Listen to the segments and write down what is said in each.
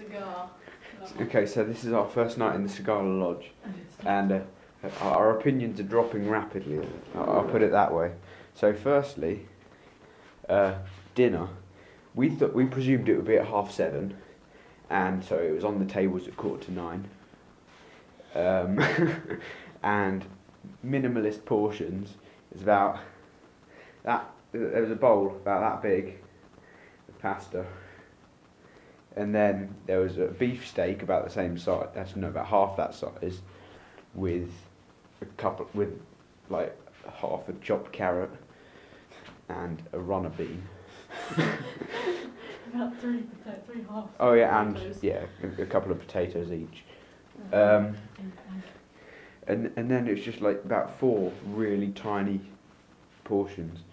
Cigar. Okay, so this is our first night in the Sagala Lodge, and our opinions are dropping rapidly. I'll put it that way. So, firstly, dinner. We presumed it would be at 7:30, and so it was on the tables at 9:15. And minimalist portions is about that. There was a bowl about that big of pasta. And then there was a beef steak about the same size. Actually, no, about half that size, with like half a chopped carrot and a runner bean. About three halves. Oh yeah, and potatoes. yeah, a couple of potatoes each. And then it's just like about 4 really tiny portions,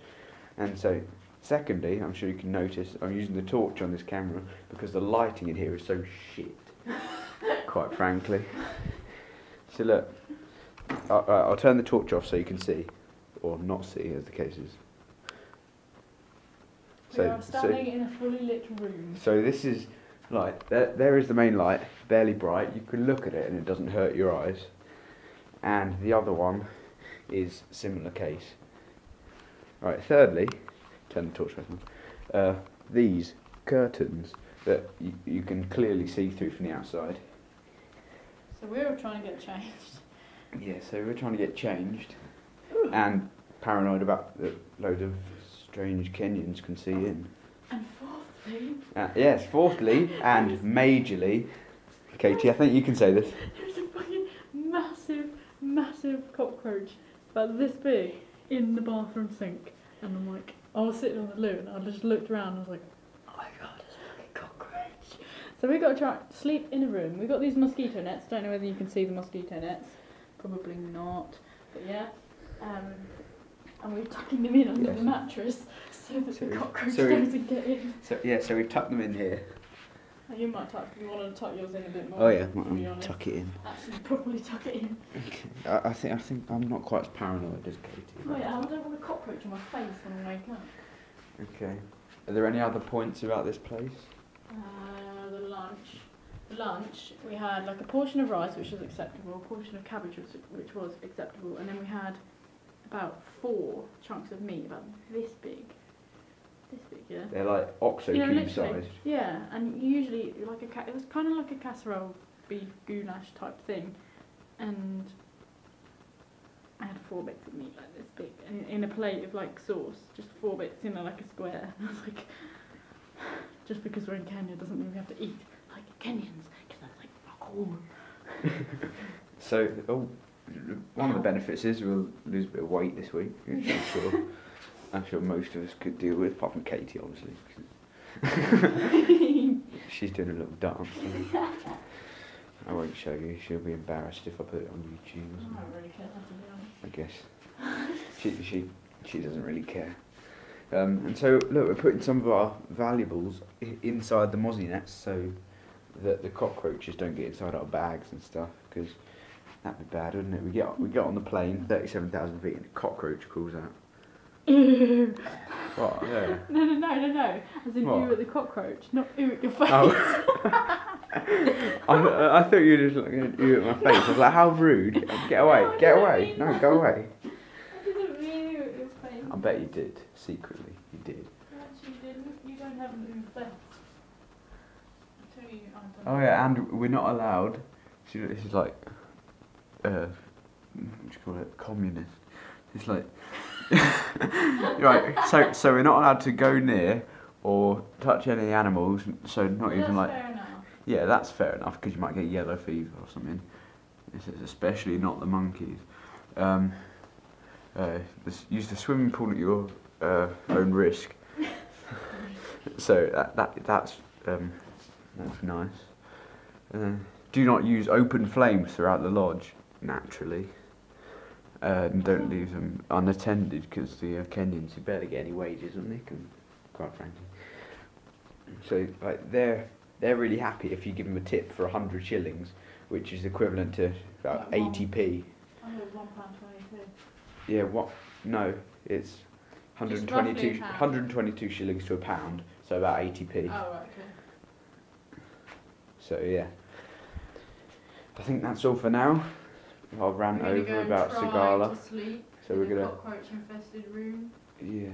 and so. Secondly, I'm sure you can notice, I'm using the torch on this camera because the lighting in here is so shit, quite frankly. So look, I'll turn the torch off so you can see, or not see as the case is. We are standing in a fully lit room. So this is light, there is the main light, barely bright, you can look at it and it doesn't hurt your eyes. And the other one is similar case. Right, thirdly, turn the torch back on. These curtains that you can clearly see through from the outside. So we were trying to get changed. Yeah, so we're trying to get changed. Ooh. And paranoid about the load of strange Kenyans can see in. And fourthly... yes, fourthly and majorly... Katie, I think you can say this. There's a fucking massive cockroach about this big in the bathroom sink. And I'm like... I was sitting on the loo and I just looked around and I was like, oh my god, there's a fucking cockroach. So we got to try sleep in a room. We got these mosquito nets. Don't know whether you can see the mosquito nets. Probably not. But yeah. And we're tucking them in under the mattress so that the cockroach doesn't get in. So we've tucked them in here. You might you want to tuck yours in a bit more. Oh yeah, tuck it in. Actually, probably tuck it in. Okay. I think I'm not quite as paranoid as Katie. Oh yeah, I don't want a cockroach on my face when I wake up. Okay. Are there any other points about this place? The lunch, we had like a portion of rice, which was acceptable, a portion of cabbage, which was acceptable, and then we had about 4 chunks of meat, about this big. This big, yeah. They're like OXO cube sized. Yeah, and usually like it was kind of like a casserole beef goulash type thing, and I had 4 bits of meat like this big, and in a plate of like sauce, just 4 bits in like a square. And I was like, just because we're in Kenya doesn't mean we have to eat like Kenyans, because that's like fuck all. So, one of the benefits is we'll lose a bit of weight this week, which I'm sure most of us could deal with, apart from Katie, obviously. She's doing a little dance. I won't show you. She'll be embarrassed if I put it on YouTube. I don't really care, to be honest. I guess she doesn't really care. And so look, we're putting some of our valuables inside the mozzie nets so that the cockroaches don't get inside our bags and stuff. Because that'd be bad, wouldn't it? We get on the plane, 37,000 feet, and a cockroach crawls out. Ew. What? Yeah. No. As in what? ew at the cockroach, not ew at your face. Oh. I thought you were just looking ew at my face. I was like, how rude. Get away, No, get away. No, go away. I didn't mean ew at your face. I bet you did, secretly. You did. You actually didn't. You don't have an ew face. I tell you, I don't Oh yeah, and we're not allowed. See, this is like, what do you call it? Communist. It's like, right. So we're not allowed to go near or touch any animals. So not even like. Fair enough. Yeah, that's fair enough because you might get yellow fever or something. This is especially not the monkeys. Use the swimming pool at your own risk. So that's nice. Do not use open flames throughout the lodge, naturally. And don't leave them unattended because the Kenyans, you barely get any wages on Nick, quite frankly. So like they're really happy if you give them a tip for 100 shillings, which is equivalent to about 80p. I heard £1.22. Yeah, what? No, it's 122 shillings to £1, so about 80p. Oh, right, okay. So yeah, I think that's all for now. I'll rant We're gonna over go about and try Sagala. to sleep So in we're a gonna, cockroach infested room. yeah.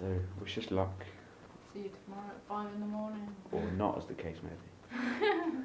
So wish us luck, See you tomorrow at 5 in the morning. or not, as the case may be.